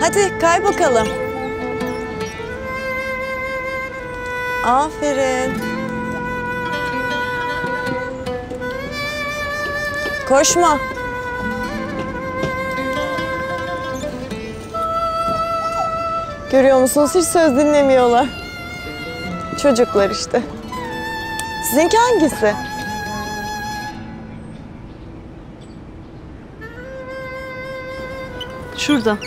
Hadi kay bakalım. Aferin. Koşma. Görüyor musunuz? Hiç söz dinlemiyorlar. Çocuklar işte. Sizinki hangisi? Şurada.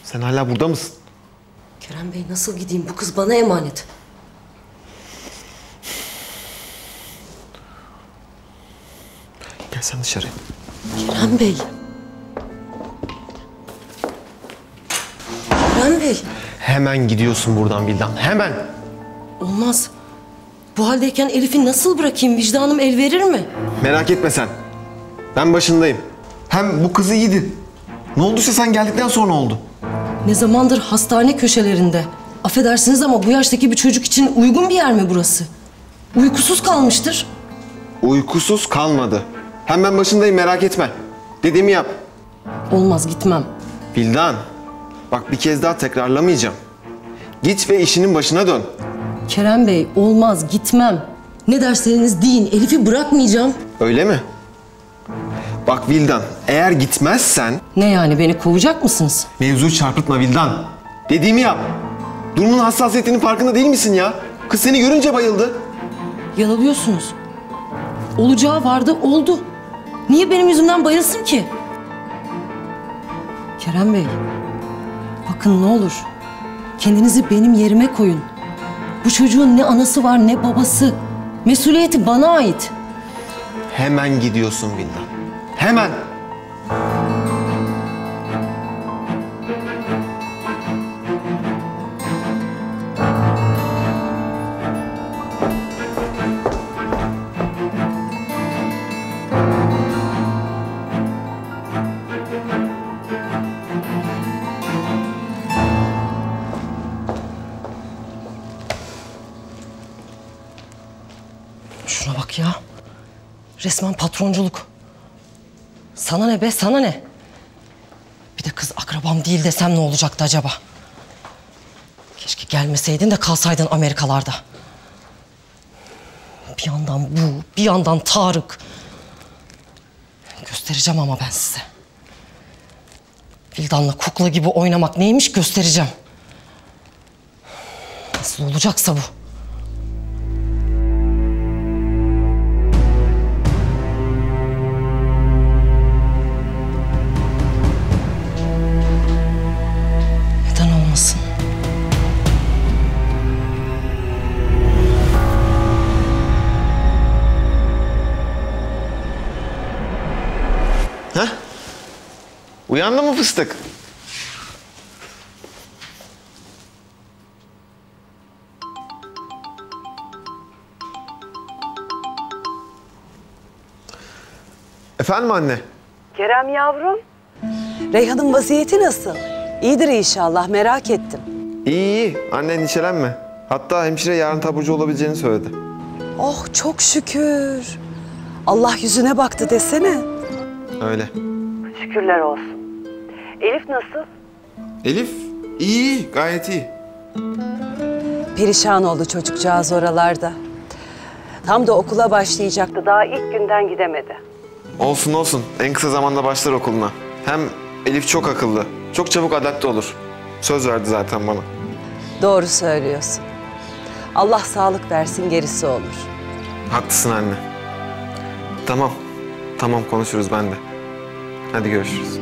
Sen hala burada mısın? Kerem Bey nasıl gideyim? Bu kız bana emanet. Gel sen dışarı. Kerem Bey. Kerem Bey. Hemen gidiyorsun buradan Vildan. Hemen. Olmaz. Bu haldeyken Elif'i nasıl bırakayım? Vicdanım el verir mi? Merak etme sen. Ben başındayım. Hem bu kızı iyiydi. Ne olduysa sen geldikten sonra oldu. Ne zamandır hastane köşelerinde. Affedersiniz ama bu yaştaki bir çocuk için uygun bir yer mi burası? Uykusuz kalmıştır. Uykusuz kalmadı. Hem ben başındayım, merak etme. Dediğimi yap. Olmaz, gitmem. Vildan, bak bir kez daha tekrarlamayacağım. Git ve işinin başına dön. Kerem Bey, olmaz, gitmem. Ne derseniz deyin, Elif'i bırakmayacağım. Öyle mi? Bak Vildan, eğer gitmezsen... Ne yani, beni kovacak mısınız? Mevzuyu çarpıtma Vildan. Dediğimi yap. Durumun hassasiyetinin farkında değil misin ya? Kız seni görünce bayıldı. Yanılıyorsunuz. Olacağı vardı, oldu. Niye benim yüzümden bayılsın ki? Kerem Bey, bakın ne olur. Kendinizi benim yerime koyun. Bu çocuğun ne anası var ne babası. Mesuliyeti bana ait. Hemen gidiyorsun Vildan. Hemen. Şuna bak ya. Resmen patronculuk. Sana ne be, sana ne? Bir de kız akrabam değil desem ne olacaktı acaba? Keşke gelmeseydin de kalsaydın Amerikalarda. Bir yandan bu, bir yandan Tarık. Göstereceğim ama ben size. Vildan'la kukla gibi oynamak neymiş göstereceğim. Nasıl olacaksa bu. Heh? Uyandın mı fıstık? Efendim anne? Kerem yavrum. Reyhan'ın vaziyeti nasıl? İyidir inşallah, merak ettim. İyi iyi. Anne endişelenme. Hatta hemşire yarın taburcu olabileceğini söyledi. Oh çok şükür. Allah yüzüne baktı desene. Öyle. Şükürler olsun. Elif nasıl? Elif iyi, gayet iyi. Perişan oldu çocukcağız oralarda. Tam da okula başlayacaktı. Daha ilk günden gidemedi. Olsun olsun. En kısa zamanda başlar okuluna. Hem Elif çok akıllı. Çok çabuk adapte olur. Söz verdi zaten bana. Doğru söylüyorsun. Allah sağlık versin, gerisi olur. Haklısın anne. Tamam. Tamam konuşuruz ben de. Hadi görüşürüz.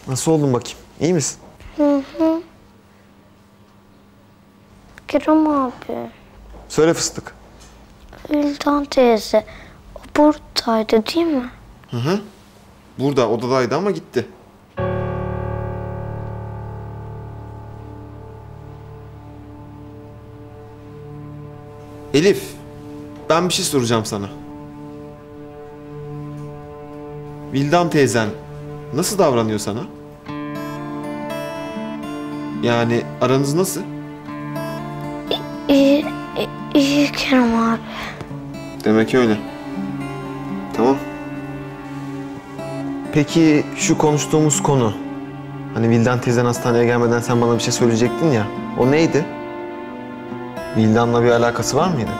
Nasıl oldun bakayım? İyi misin? Kerem abi, Söyle fıstık. Vildan teyze, o buradaydı değil mi? Hı hı. Burada odadaydı ama gitti. Elif, ben bir şey soracağım sana. Vildan teyzen nasıl davranıyor sana? Yani aranız nasıl? İyi Kerem abi. Demek öyle. Tamam. Peki şu konuştuğumuz konu, hani Vildan teyzen hastaneye gelmeden sen bana bir şey söyleyecektin ya, o neydi? Vildan'la bir alakası var mıydı?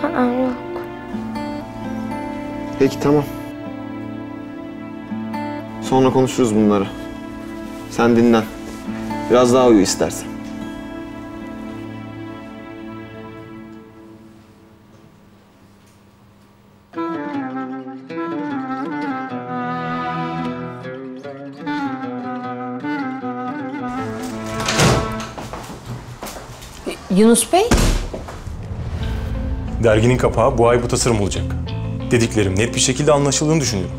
Yok. Peki tamam. Sonra konuşuruz bunları. Sen dinlen. Biraz daha uyu istersen. Yunus Bey? Derginin kapağı bu ay bu tasarım olacak. Dediklerim net bir şekilde anlaşıldığını düşünüyorum.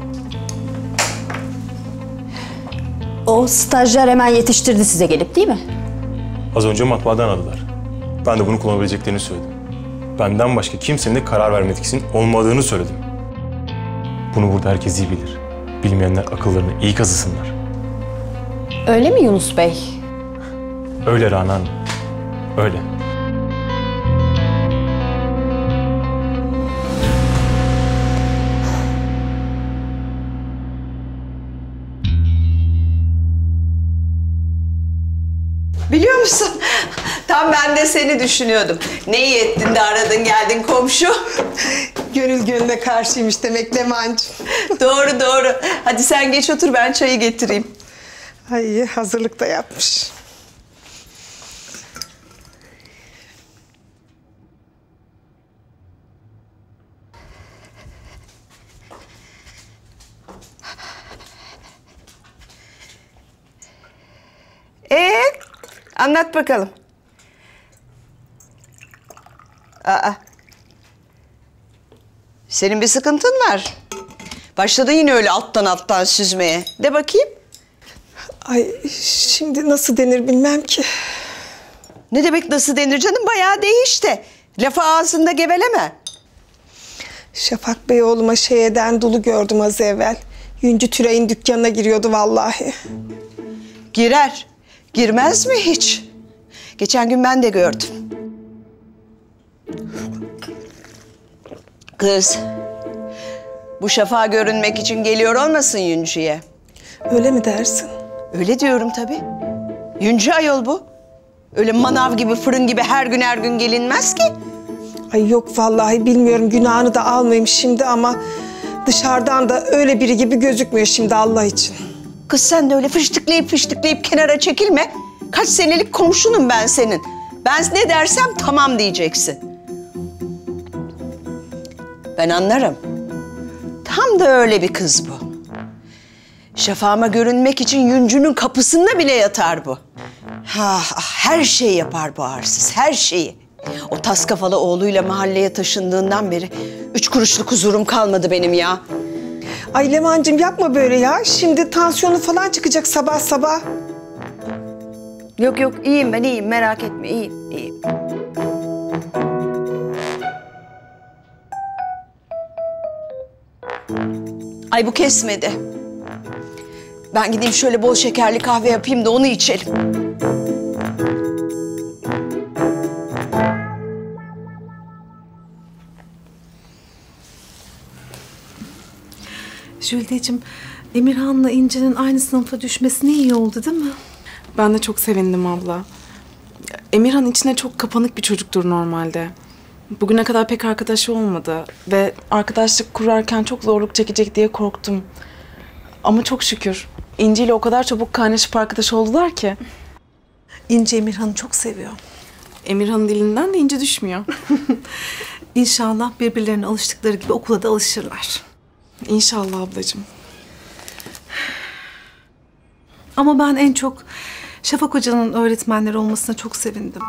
O stajyer hemen yetiştirdi size gelip değil mi? Az önce matbaadan aradılar. Ben de bunu kullanabileceklerini söyledim. Benden başka kimsenin de karar verme yetkisinin olmadığını söyledim. Bunu burada herkes iyi bilir. Bilmeyenler akıllarını iyi kazısınlar. Öyle mi Yunus Bey? Öyle Rana Hanım. Öyle. Biliyor musun? Tam ben de seni düşünüyordum. Ne iyi ettin de aradın geldin komşu. Gönül gönüle karşıymış demek Leman'cığım. Doğru doğru. Hadi sen geç otur ben çayı getireyim. Ay hazırlık da yapmış. Anlat bakalım. Aa. Senin bir sıkıntın var. Başladın yine öyle alttan süzmeye. De bakayım. Ay şimdi nasıl denir bilmem ki. Ne demek nasıl denir canım? Bayağı değişti. Lafı ağzında geveleme. Şafak Bey oğluma şeyden dulu gördüm az evvel. Yüncü Tülay'ın dükkanına giriyordu vallahi. Girer. Girmez mi hiç? Geçen gün ben de gördüm. Kız, bu Şafak'a görünmek için geliyor olmasın Yüncü'ye? Öyle mi dersin? Öyle diyorum tabii. Yüncü ayol bu. Öyle manav gibi, fırın gibi her gün gelinmez ki. Ay yok vallahi bilmiyorum, günahını da almayayım şimdi ama dışarıdan da öyle biri gibi gözükmüyor şimdi Allah için. Kız sen de öyle fıştıklayıp kenara çekilme. Kaç senelik komşunum ben senin. Ben ne dersem tamam diyeceksin. Ben anlarım. Tam da öyle bir kız bu. Şafağıma görünmek için yüncünün kapısında bile yatar bu. Ha, her şeyi yapar bu arsız, her şeyi. O tas kafalı oğluyla mahalleye taşındığından beri 3 kuruşluk huzurum kalmadı benim ya. Ay Leman'cığım yapma böyle ya. Şimdi tansiyonu falan çıkacak sabah sabah. Yok yok, iyiyim ben, iyiyim, merak etme, iyiyim. Ay bu kesmedi. Ben gideyim şöyle bol şekerli kahve yapayım da onu içelim. Julideciğim, Emirhan'la İnci'nin aynı sınıfa düşmesi ne iyi oldu değil mi? Ben de çok sevindim abla. Emirhan içine çok kapanık bir çocuktur normalde. Bugüne kadar pek arkadaşı olmadı ve arkadaşlık kurarken çok zorluk çekecek diye korktum. Ama çok şükür İnci ile o kadar çabuk kaynaşıp arkadaş oldular ki. İnci Emirhan'ı çok seviyor. Emirhan'ın dilinden de İnci düşmüyor. İnşallah birbirlerine alıştıkları gibi okula da alışırlar. İnşallah ablacığım. Ama ben en çok Safak Hoca'nın öğretmenleri olmasına çok sevindim.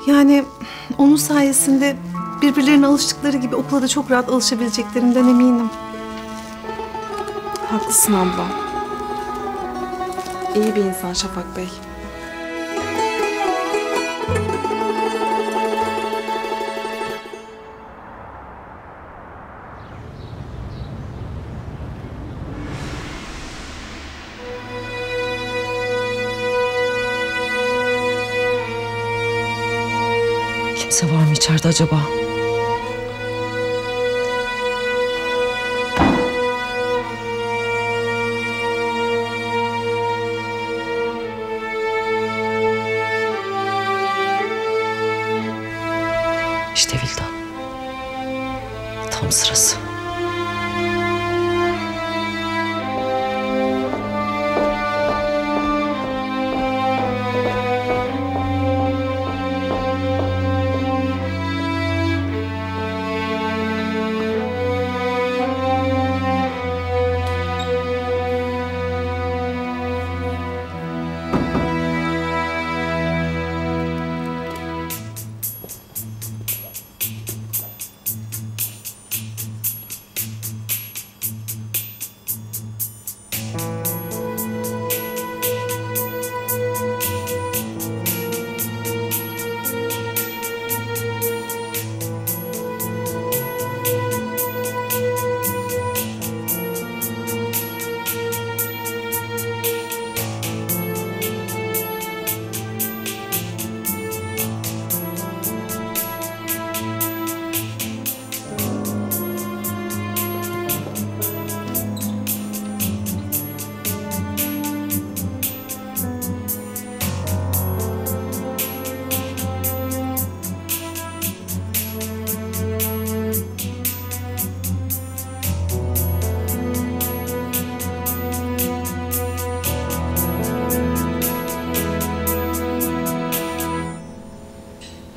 Yani onun sayesinde birbirlerine alıştıkları gibi okula da çok rahat alışabileceklerinden eminim. Haklısın abla. İyi bir insan Safak Bey. Kimse var mı içeride acaba? İşte Vildan. Tam sırası.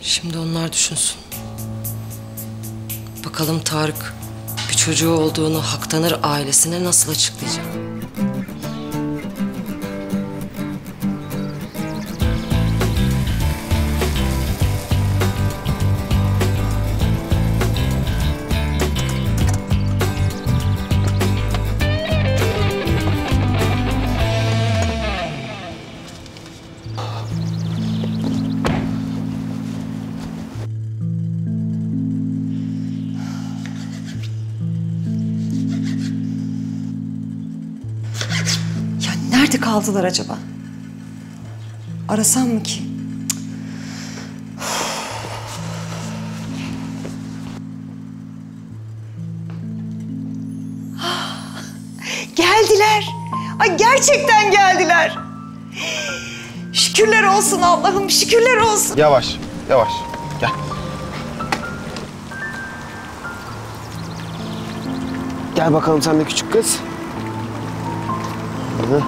Şimdi onlar düşünsün. Bakalım Tarık bir çocuğu olduğunu Haktanır ailesine nasıl açıklayacak? Nerede kaldılar acaba? Arasam mı ki? Geldiler. Ay gerçekten geldiler. Şükürler olsun Allah'ım, şükürler olsun. Yavaş, yavaş. Gel. Gel bakalım sen de küçük kız. Hı.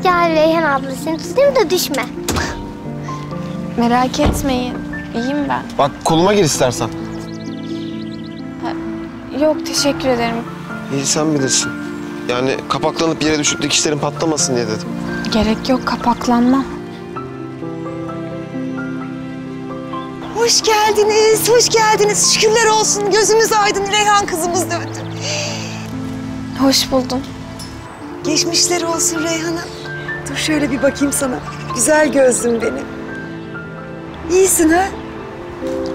Gel Reyhan abla, seni tutayım da düşme. Merak etmeyin. İyiyim ben. Bak koluma gir istersen. Yok teşekkür ederim. İyi sen bilirsin. Yani kapaklanıp yere düşüp dikişlerin patlamasın diye dedim. Gerek yok, kapaklanmam. Hoş geldiniz, hoş geldiniz. Şükürler olsun, gözümüz aydın. Reyhan kızımız döndü. Hoş buldum. Geçmişler olsun Reyhan'a. Dur şöyle bir bakayım sana. Güzel gözlüm benim. İyisin ha?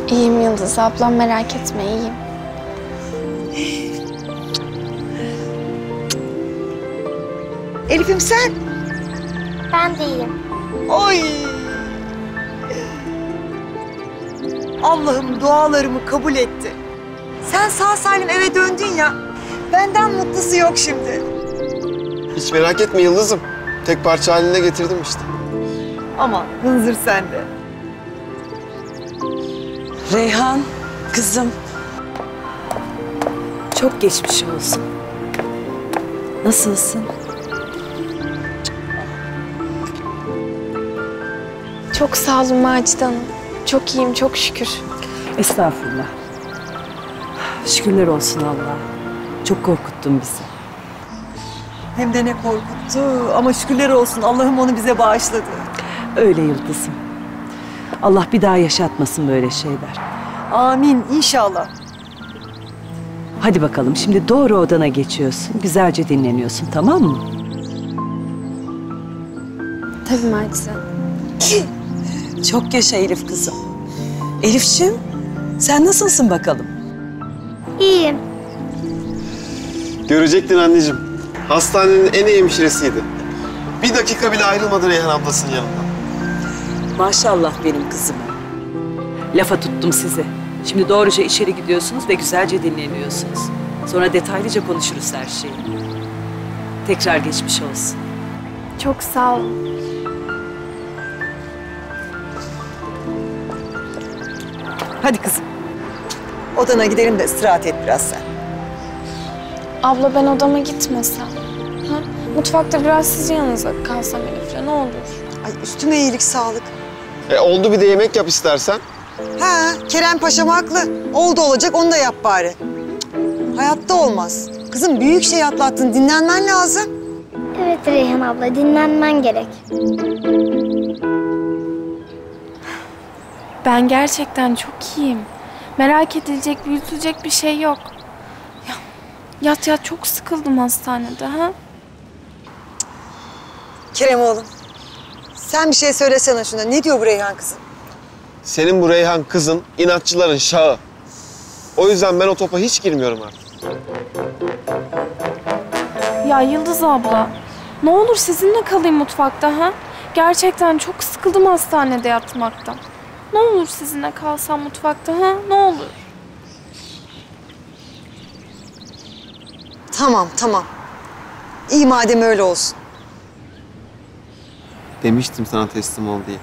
İyiyim Yıldız ablam, merak etme, iyiyim. Elif'im sen? Ben de iyiyim. Oy! Allah'ım dualarımı kabul etti. Sen sağ salim eve döndün ya. Benden mutlusu yok şimdi. Hiç merak etme Yıldız'ım. Tek parça haline getirdim işte. Aman hınzır sende. Reyhan, kızım. Çok geçmiş olsun. Nasılsın? Çok sağ olun Macide Hanım. Çok iyiyim, çok şükür. Estağfurullah. Şükürler olsun Allah'a. Çok korkuttun bizi. Hem de ne korkuttu ama şükürler olsun Allah'ım onu bize bağışladı. Öyle Yıldız'ım. Allah bir daha yaşatmasın böyle şeyler. Amin inşallah. Hadi bakalım şimdi doğru odana geçiyorsun. Güzelce dinleniyorsun, tamam mı? Tabii Macide Hanım. Çok yaşa Elif kızım. Elif'ciğim, sen nasılsın bakalım? İyiyim. Görecektin anneciğim. Hastanenin en iyi hemşiresiydi. Bir dakika bile ayrılmadı Reyhan ablasının yanından. Maşallah benim kızıma. Lafa tuttum sizi. Şimdi doğruca içeri gidiyorsunuz ve güzelce dinleniyorsunuz. Sonra detaylıca konuşuruz her şeyi. Tekrar geçmiş olsun. Çok sağ olun. Hadi kızım. Odana gidelim de istirahat et biraz sen. Abla ben odama gitmesem. Ha? Mutfakta biraz sizin yanınızda kalsam Elif'le ne olur? Ay üstüne iyilik sağlık. Oldu bir de yemek yap istersen. Ha, Kerem Paşam haklı. Oldu olacak onu da yap bari. Hayatta olmaz. Kızım büyük şey atlattın. Dinlenmen lazım. Evet Reyhan abla, dinlenmen gerek. Ben gerçekten çok iyiyim. Merak edilecek, büyütülecek bir şey yok. Ya, yat yat çok sıkıldım hastanede ha. Kerem oğlum. Sen bir şey söylesene şuna. Ne diyor bu Reyhan kızım? Senin bu Reyhan kızın inatçıların şağı. O yüzden ben o topa hiç girmiyorum artık. Ya Yıldız abla, ne olur sizinle kalayım mutfakta ha. Gerçekten çok sıkıldım hastanede yatmaktan. Ne olur sizinle kalsam mutfakta ha, ne olur. Tamam, tamam. İyi madem öyle olsun. Demiştim sana teslim ol diye.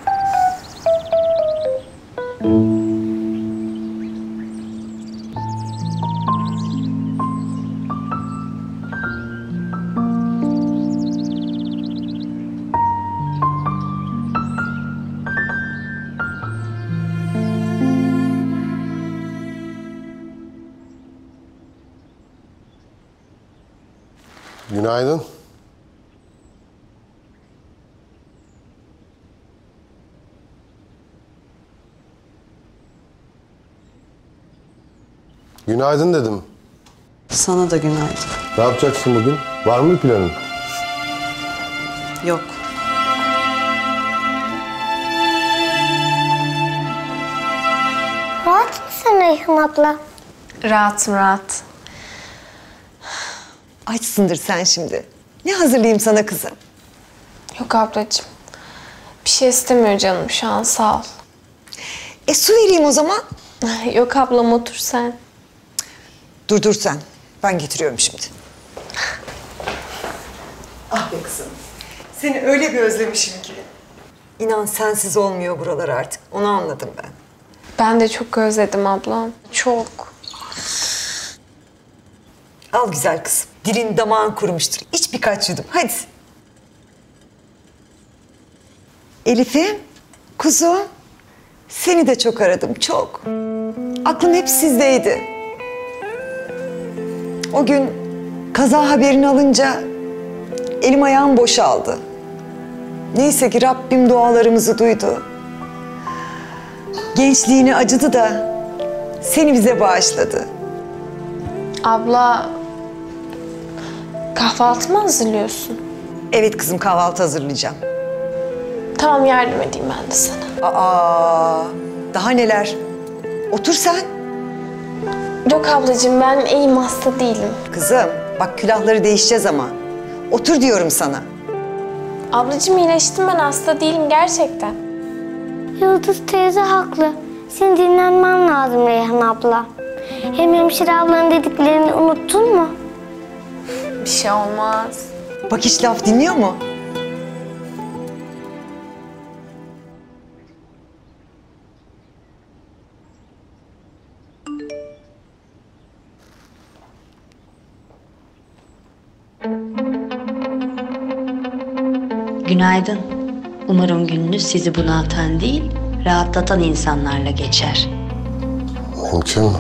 Günaydın. Günaydın dedim. Sana da günaydın. Ne yapacaksın bugün? Var mı planın? Yok. Rahat mısın Reyhan abla? Rahatım rahat. Açsındır sen şimdi. Ne hazırlayayım sana kızım? Yok ablacığım. Bir şey istemiyor canım şu an, sağ ol. Su vereyim o zaman. Yok ablam, otur sen. Dur sen. Ben getiriyorum şimdi. Ah be kızım. Seni öyle bir özlemişim ki. İnan sensiz olmuyor buralar artık. Onu anladım ben. Ben de çok özledim ablam. Çok. Al güzel kızım. Dilin damağın kurumuştur. İç birkaç yudum. Hadi. Elif'im, kuzum. Seni de çok aradım, çok. Aklım hep sizdeydi. O gün Kaza haberini alınca elim ayağım boşaldı. Neyse ki Rabbim dualarımızı duydu. Gençliğine acıdı da seni bize bağışladı. Abla, kahvaltı mı hazırlıyorsun? Evet kızım, kahvaltı hazırlayacağım. Tamam, yardım edeyim ben de sana. Aa, daha neler? Otur sen. Yok ablacığım, ben iyiyim, hasta değilim. Kızım bak, külahları değişeceğiz ama. Otur diyorum sana. Ablacığım iyileştim, ben hasta değilim gerçekten. Yıldız teyze haklı. Senin dinlenmen lazım Reyhan abla. Hem hemşire ablanın dediklerini unuttun mu? Bir şey olmaz. Bak hiç laf dinliyor mu? Günaydın. Umarım gününüz sizi bunaltan değil, rahatlatan insanlarla geçer. Mümkün mü?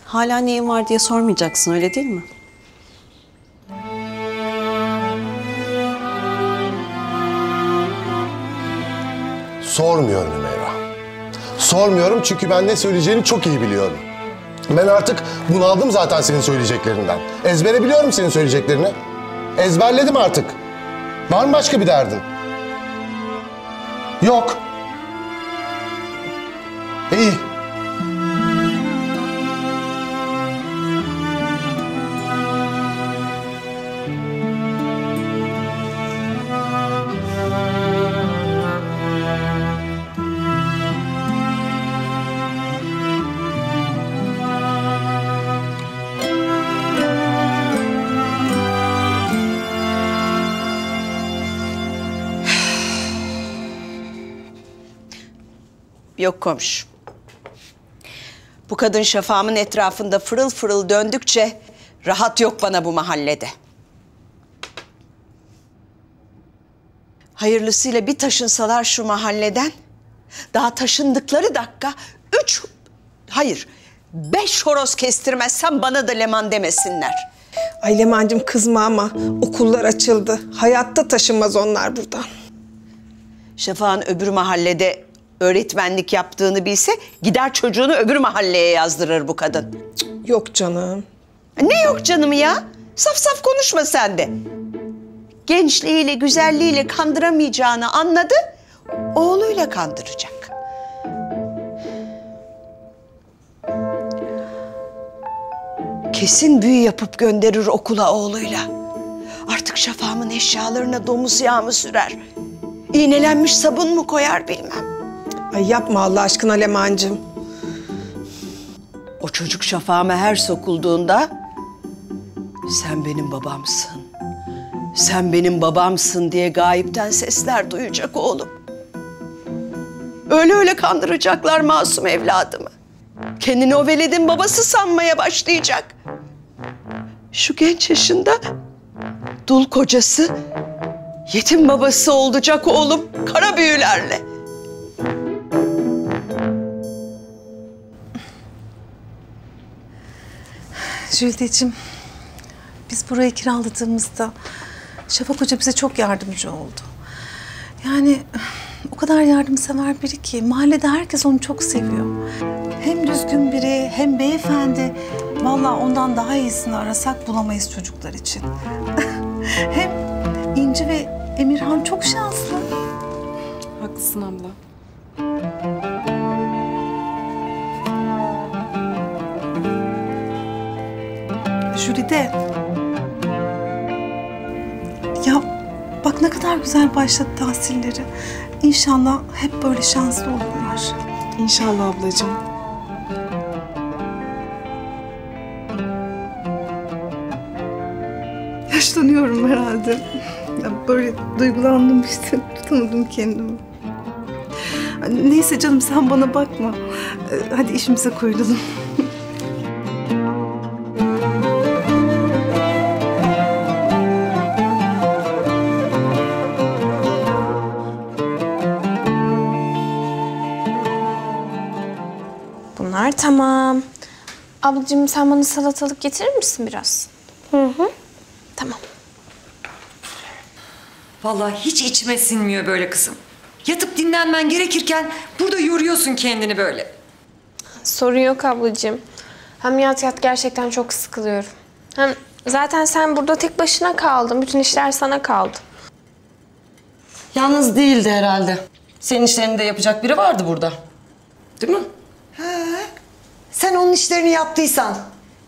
Hala neyin var diye sormayacaksın, öyle değil mi? Sormuyorum Humeyra. Sormuyorum çünkü ben ne söyleyeceğini çok iyi biliyorum. Ben artık bunaldım zaten senin söyleyeceklerinden. Ezbere biliyorum senin söyleyeceklerini. Ezberledim artık. Var mı başka bir derdin? Yok. İyi. Yok komşu. Bu kadın Şafak'ımın etrafında fırıl fırıl döndükçe rahat yok bana bu mahallede. Hayırlısıyla bir taşınsalar şu mahalleden, daha taşındıkları dakika 5 horoz kestirmezsem bana da Leman demesinler. Ay Leman'cığım kızma ama okullar açıldı. Hayatta taşınmaz onlar buradan. Şafak'ın öbür mahallede öğretmenlik yaptığını bilse gider çocuğunu öbür mahalleye yazdırır bu kadın. Yok canım. Ne yok canım ya? Saf saf konuşma sen de. Gençliğiyle, güzelliğiyle kandıramayacağını anladı, oğluyla kandıracak. Kesin büyü yapıp gönderir okula oğluyla. Artık Şafak'ımın eşyalarına domuz yağı mı sürer? İğnelenmiş sabun mu koyar bilmem. Ay yapma Allah aşkına Leman'cığım. O çocuk Şafak'ıma her sokulduğunda sen benim babamsın, sen benim babamsın diye gayipten sesler duyacak oğlum. Öyle kandıracaklar masum evladımı. Kendini o veledin babası sanmaya başlayacak. Şu genç yaşında dul kocası, yetim babası olacak oğlum kara büyülerle. Julideciğim, biz burayı kiraladığımızda Safak Hoca bize çok yardımcı oldu. Yani o kadar yardımsever biri ki mahallede herkes onu çok seviyor. Hem düzgün biri hem beyefendi. Vallahi ondan daha iyisini arasak bulamayız çocuklar için. Hem İnci ve Emirhan çok şanslı. Haklısın abla. Julide. Ya bak ne kadar güzel başladı tahsilleri. İnşallah hep böyle şanslı olurlar. İnşallah ablacığım. Yaşlanıyorum herhalde. Ya böyle duygulandım işte. Tutamadım kendimi. Neyse canım sen bana bakma. Hadi işimize koyulalım. Bunlar tamam. Ablacığım sen bana salatalık getirir misin biraz? Hı hı. Tamam. Vallahi hiç içime sinmiyor böyle kızım. Yatıp dinlenmen gerekirken burada yoruyorsun kendini böyle. Sorun yok ablacığım. Hem yat gerçekten çok sıkılıyorum. Hem zaten sen burada tek başına kaldın. Bütün işler sana kaldı. Yalnız değildi herhalde. Senin işlerini de yapacak biri vardı burada. Değil mi? Sen onun işlerini yaptıysan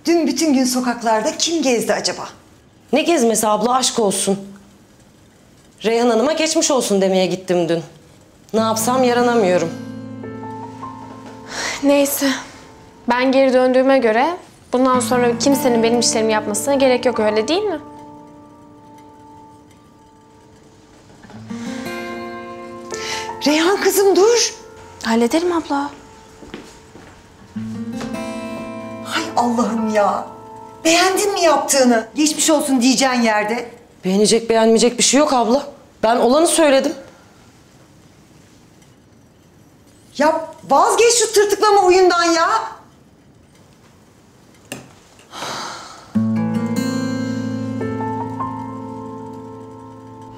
dün bütün gün sokaklarda kim gezdi acaba? Ne gezmesi abla, aşk olsun. Reyhan Hanım'a geçmiş olsun demeye gittim dün. Ne yapsam yaranamıyorum. Neyse. Ben geri döndüğüme göre bundan sonra kimsenin benim işlerimi yapmasına gerek yok, öyle değil mi? Reyhan kızım dur. Hallederim abla. Hay Allah'ım ya. Beğendin mi yaptığını? Geçmiş olsun diyeceğin yerde. Beğenecek beğenmeyecek bir şey yok abla. Ben olanı söyledim. Ya vazgeç şu tırtıklama oyundan ya.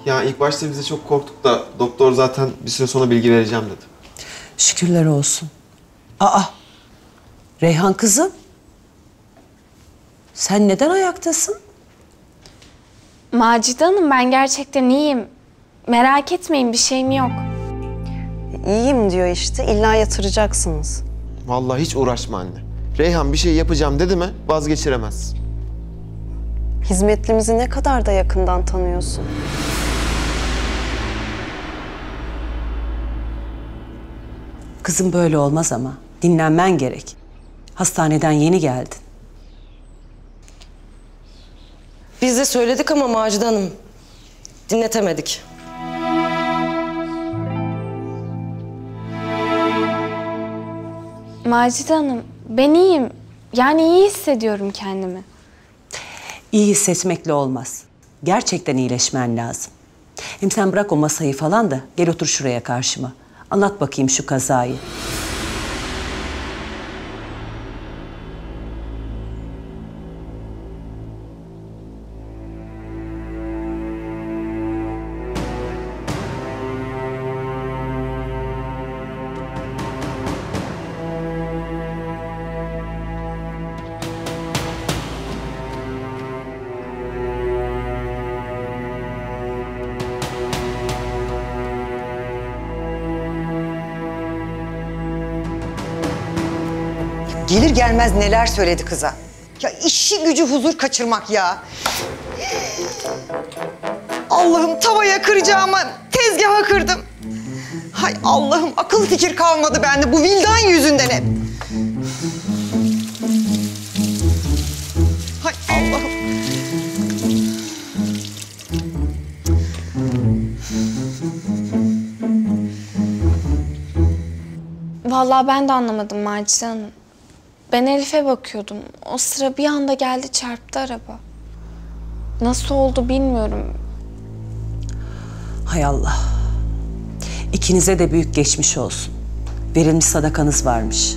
Ya ilk başta biz de çok korktuk da doktor zaten bir süre sonra bilgi vereceğim dedi. Şükürler olsun. Aa, Reyhan kızım. Sen neden ayaktasın? Macide Hanım, ben gerçekten iyiyim. Merak etmeyin, bir şeyim yok. İyiyim diyor işte. İlla yatıracaksınız. Vallahi hiç uğraşma anne. Reyhan bir şey yapacağım dedi mi vazgeçiremez. Hizmetlimizi ne kadar da yakından tanıyorsun. Kızım böyle olmaz ama. Dinlenmen gerek. Hastaneden yeni geldin. Biz de söyledik ama Macide Hanım dinletemedik. Macide Hanım, ben iyiyim. Yani iyi hissediyorum kendimi. İyi hissetmekle olmaz. Gerçekten iyileşmen lazım. Hem sen bırak o masayı falan da gel otur şuraya karşıma. Anlat bakayım şu kazayı. Gelir gelmez neler söyledi kıza. Ya işi gücü huzur kaçırmak ya. Allah'ım tavaya kıracağıma tezgaha kırdım. Hay Allah'ım akıl fikir kalmadı bende bu Vildan yüzünden hep. Hay Allah'ım. Vallahi ben de anlamadım Macide Hanım. Ben Elif'e bakıyordum. O sıra bir anda geldi çarptı araba. Nasıl oldu bilmiyorum. Hay Allah. İkinize de büyük geçmiş olsun. Verilmiş sadakanız varmış.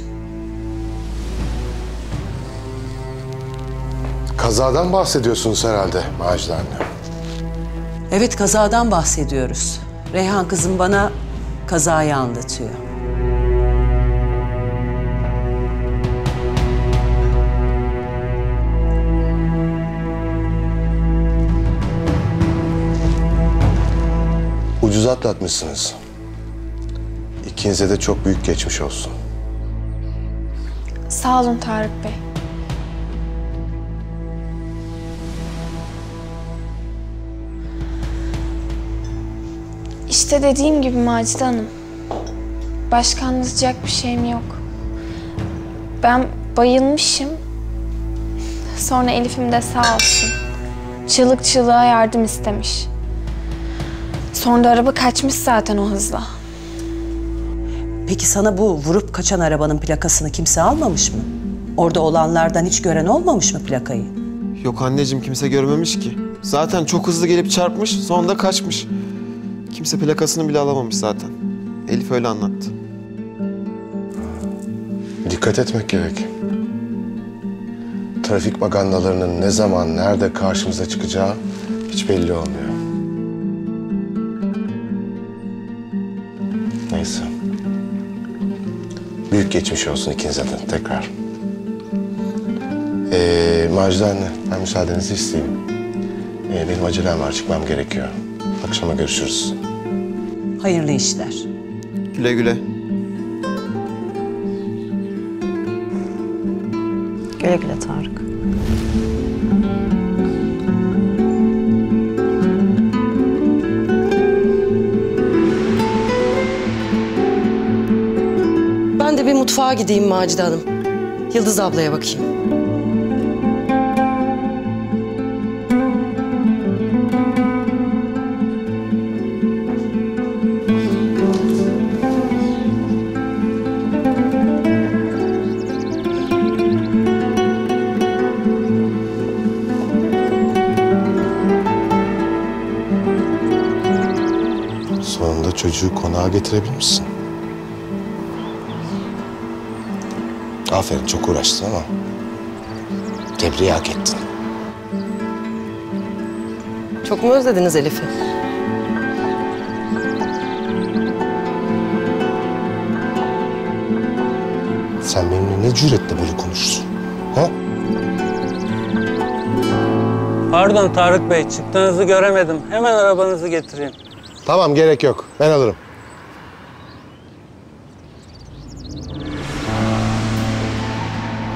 Kazadan bahsediyorsunuz herhalde Macide anne. Evet, kazadan bahsediyoruz. Reyhan kızım bana kazayı anlatıyor. Ucuz atlatmışsınız. İkinize de çok büyük geçmiş olsun. Sağ olun Tarık Bey. İşte dediğim gibi Macide Hanım. Başka anlatacak bir şeyim yok. Ben bayılmışım. Sonra Elif'im de sağ olsun. Çığlık çığlığa yardım istemiş. Sonra da araba kaçmış zaten o hızla. Peki sana bu vurup kaçan arabanın plakasını kimse almamış mı? Orada olanlardan hiç gören olmamış mı plakayı? Yok anneciğim kimse görmemiş ki. Zaten çok hızlı gelip çarpmış sonra da kaçmış. Kimse plakasını bile alamamış zaten. Elif öyle anlattı. Dikkat etmek gerek. Trafik magandalarının ne zaman, nerede karşımıza çıkacağı hiç belli olmuyor. Neyse. Büyük geçmiş olsun ikinize de tekrar. Macide anne, ben müsaadenizi isteyeyim. Benim acelem var, çıkmam gerekiyor. Akşama görüşürüz. Hayırlı işler. Güle güle. Güle güle Tarık. Ben de bir mutfağa gideyim Macide Hanım. Yıldız ablaya bakayım. Sonunda çocuğu konağa getirebilmişsin. Aferin, çok uğraştın ama tebriği hak ettin. Çok mu özlediniz Elif'i? Sen benimle ne cüretle böyle konuşursun? Ha? Pardon Tarık Bey, çıktığınızı göremedim. Hemen arabanızı getireyim. Tamam, gerek yok. Ben alırım.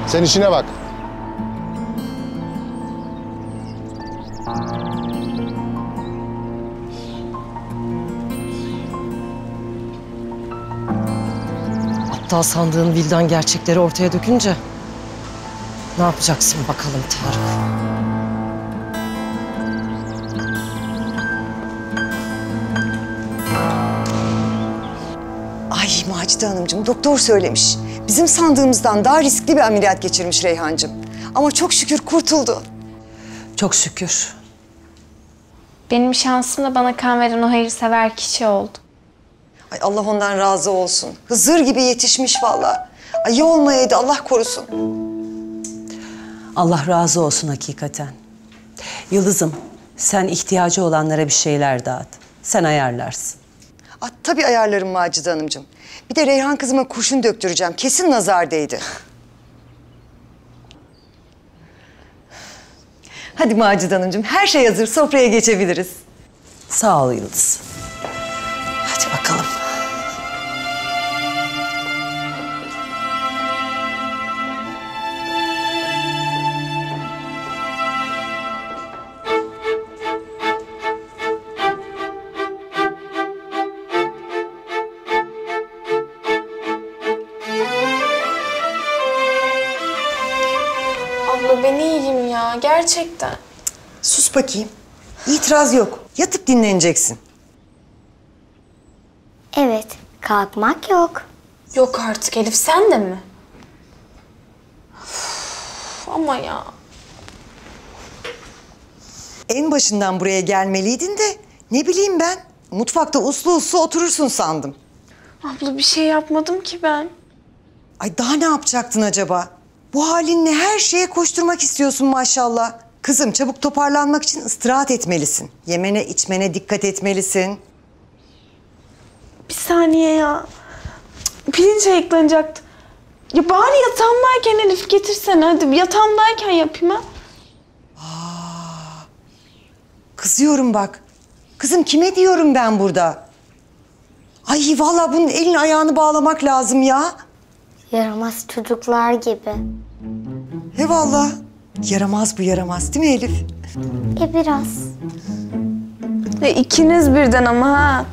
Sen işine bak. Hatta sandığın Vildan gerçekleri ortaya dökünce ne yapacaksın bakalım Tarık? Ay Macide Hanımcığım, doktor söylemiş. Bizim sandığımızdan daha riskli bir ameliyat geçirmiş Reyhancığım. Ama çok şükür kurtuldu. Çok şükür. Benim şansım da bana kan veren o hayırsever kişi oldu. Ay Allah ondan razı olsun. Hızır gibi yetişmiş vallahi. Ay ya olmayaydı, Allah korusun. Allah razı olsun hakikaten. Yıldız'ım, sen ihtiyacı olanlara bir şeyler dağıt. Sen ayarlarsın. Tabii ayarlarım Macide Hanımcığım. Bir de Reyhan kızıma kurşun döktüreceğim. Kesin nazar değdi. Hadi Macide Hanımcığım, her şey hazır. Sofraya geçebiliriz. Sağ ol Yıldız. Hadi bakalım. Abla ben iyiyim ya, gerçekten. Sus bakayım. İtiraz yok. Yatıp dinleneceksin. Evet, kalkmak yok. Yok artık Elif, sen de mi? Üf, ama ya. En başından buraya gelmeliydin de ne bileyim ben. Mutfakta uslu uslu oturursun sandım. Abla bir şey yapmadım ki ben. Ay daha ne yapacaktın acaba? Bu halinle her şeye koşturmak istiyorsun maşallah. Kızım çabuk toparlanmak için istirahat etmelisin. Yemene içmene dikkat etmelisin. Bir saniye ya. Pirinç ayıklanacaktı. Ya bari yatağımdayken Elif getirsene hadi. Yatağımdayken yapayım ha. Kızıyorum bak. Kızım kime diyorum ben burada? Ay vallahi bunun elini ayağını bağlamak lazım ya. Yaramaz çocuklar gibi. He vallahi. Yaramaz bu yaramaz değil mi Elif? Biraz. İkiniz birden ama ha.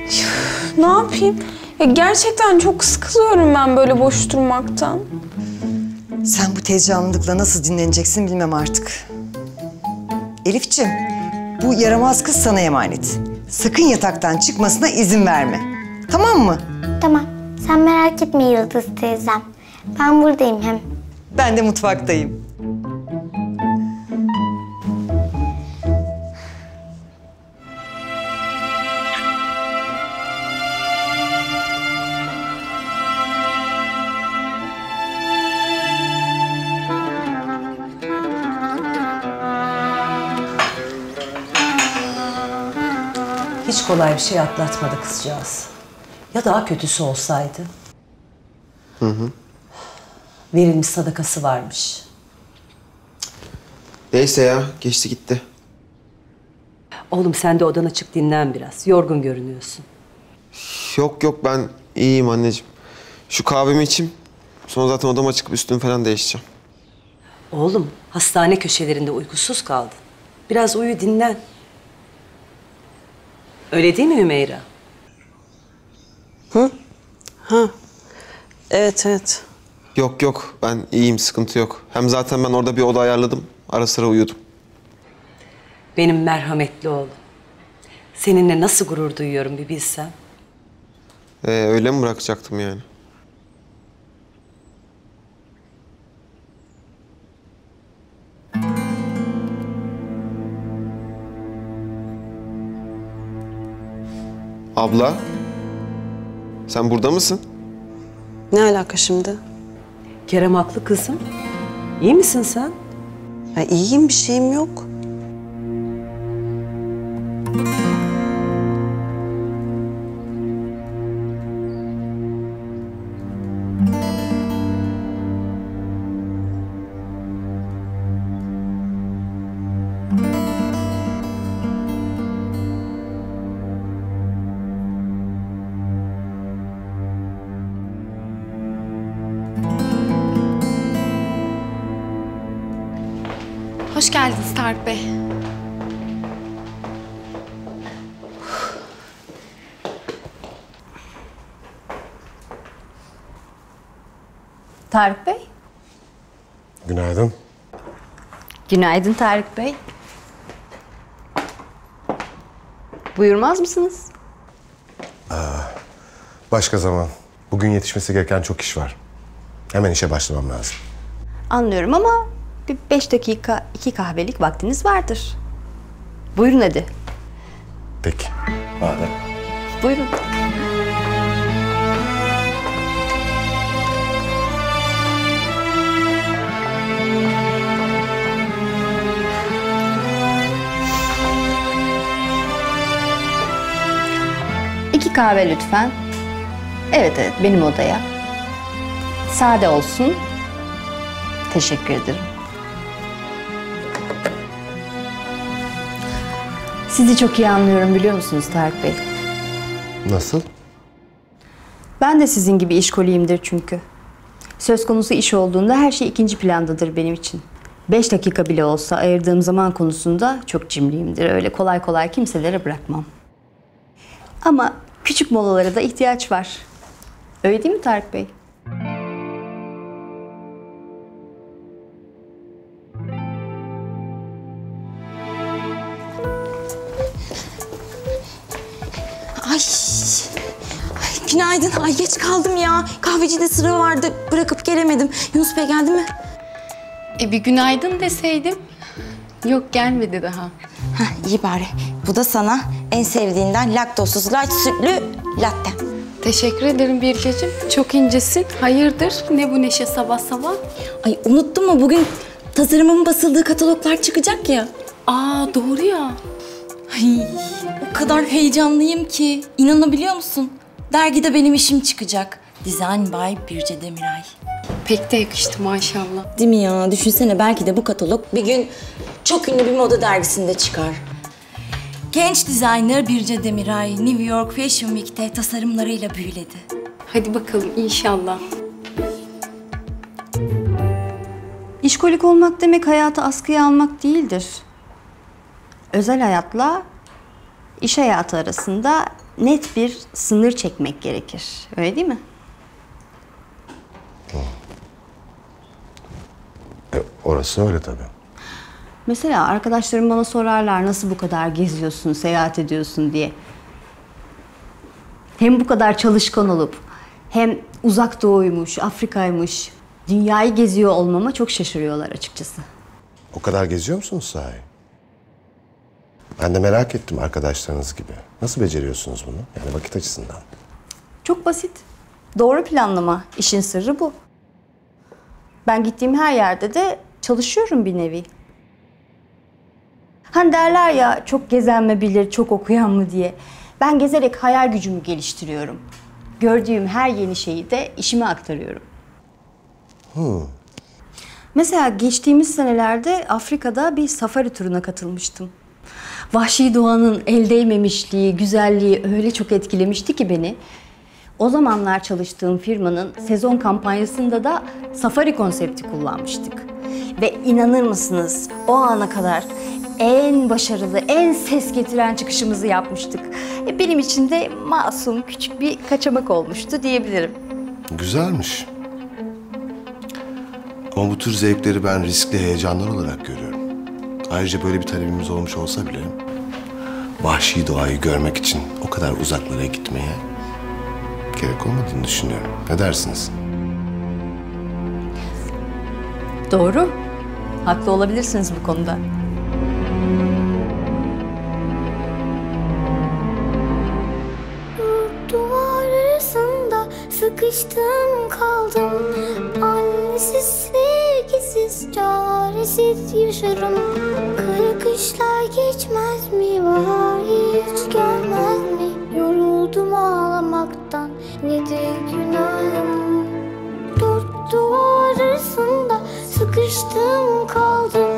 Üf, ne yapayım? Ya gerçekten çok sıkılıyorum ben böyle boş durmaktan. Sen bu tez canlılıkla nasıl dinleneceksin bilmem artık. Elifciğim, bu yaramaz kız sana emanet. Sakın yataktan çıkmasına izin verme. Tamam mı? Tamam. Sen merak etme Yıldız teyzem. Ben buradayım hem. Ben de mutfaktayım. Hiç kolay bir şey atlatmadı kızcağız. Ya daha kötüsü olsaydı? Hı hı. Verilmiş sadakası varmış. Neyse ya, geçti gitti. Oğlum sen de odana çık dinlen biraz. Yorgun görünüyorsun. Yok ben iyiyim anneciğim. Şu kahvemi içeyim. Sonra zaten odama çıkıp üstümü falan değişeceğim. Oğlum hastane köşelerinde uykusuz kaldın. Biraz uyu dinlen. Öyle değil mi Humeyra? Hı? Ha. Evet. Yok ben iyiyim, sıkıntı yok. Hem zaten ben orada bir oda ayarladım. Ara sıra uyudum. Benim merhametli oğlum. Seninle nasıl gurur duyuyorum bir bilsen. Öyle mi bırakacaktım yani? Abla, sen burada mısın? Ne alaka şimdi? Kerem haklı kızım. İyi misin sen? Ya iyiyim, bir şeyim yok. Hoş geldiniz Tarık Bey. Tarık Bey. Günaydın. Günaydın Tarık Bey. Buyurmaz mısınız? Başka zaman. Bugün yetişmesi gereken çok iş var. Hemen işe başlamam lazım. Anlıyorum ama bir 5 dakika 2 kahvelik vaktiniz vardır. Buyurun hadi. Peki. Madem. Buyurun. İki kahve lütfen. Evet benim odaya. Sade olsun. Teşekkür ederim. Sizi çok iyi anlıyorum biliyor musunuz Tarık Bey? Nasıl? Ben de sizin gibi işkoliyimdir çünkü. Söz konusu iş olduğunda her şey ikinci plandadır benim için. 5 dakika bile olsa ayırdığım zaman konusunda çok cimriyimdir. Öyle kolay kolay kimselere bırakmam. Ama küçük molalara da ihtiyaç var. Öyle değil mi Tarık Bey? Ay günaydın. Ay geç kaldım ya. Kahvecide sıra vardı. Bırakıp gelemedim. Yunus Bey geldi mi? Bir günaydın deseydim. Yok gelmedi daha. Heh, iyi bari. Bu da sana en sevdiğinden laktozsuz light sütlü latte. Teşekkür ederim Birgeciğim. Çok incesin. Hayırdır? Ne bu neşe sabah sabah? Ay unuttun mu? Bugün tasarımımın basıldığı kataloglar çıkacak ya. Aa doğru ya. Ay, o kadar heyecanlıyım ki. İnanabiliyor musun? Dergide benim işim çıkacak. Design by Birce Demiray. Pek de yakıştı maşallah. Değil mi ya? Düşünsene belki de bu katalog bir gün çok ünlü bir moda dergisinde çıkar. Genç designer Birce Demiray New York Fashion Week'te tasarımlarıyla büyüledi. Hadi bakalım inşallah. İşkolik olmak demek hayatı askıya almak değildir. Özel hayatla iş hayatı arasında net bir sınır çekmek gerekir. Öyle değil mi? Orası öyle tabii. Mesela arkadaşlarım bana sorarlar nasıl bu kadar geziyorsun, seyahat ediyorsun diye. Hem bu kadar çalışkan olup hem uzak doğuymuş, Afrika'ymış, dünyayı geziyor olmama çok şaşırıyorlar açıkçası. O kadar geziyor musunuz sahi? Ben de merak ettim arkadaşlarınız gibi. Nasıl beceriyorsunuz bunu? Yani vakit açısından. Çok basit. Doğru planlama. İşin sırrı bu. Ben gittiğim her yerde de çalışıyorum bir nevi. Hani derler ya çok gezen mi bilir, çok okuyan mı diye. Ben gezerek hayal gücümü geliştiriyorum. Gördüğüm her yeni şeyi de işime aktarıyorum. Mesela geçtiğimiz senelerde Afrika'da bir safari turuna katılmıştım. Vahşi doğanın el değmemişliği, güzelliği öyle çok etkilemişti ki beni. O zamanlar çalıştığım firmanın sezon kampanyasında da safari konsepti kullanmıştık. Ve inanır mısınız, o ana kadar en başarılı, en ses getiren çıkışımızı yapmıştık. Benim için de masum, küçük bir kaçamak olmuştu diyebilirim. Güzelmiş. Ama bu tür zevkleri ben riskli heyecanlar olarak görüyorum. Ayrıca böyle bir talebimiz olmuş olsa bile vahşi doğayı görmek için o kadar uzaklara gitmeye gerek olmadığını düşünüyorum. Ne dersiniz? Doğru. Haklı olabilirsiniz bu konuda. Duvar arasında sıkıştım kaldım. Annesiz, sevgisiz, çaresiz yaşarım. Kara kışlar geçmez mi, var hiç gelmez mi? Yoruldum ağlamaktan, nedir günahım? Dört duvar arasında sıkıştım kaldım.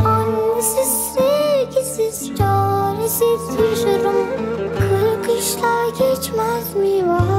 Annesiz, sevgisiz, çaresiz yaşarım. Kara kışlar geçmez mi, var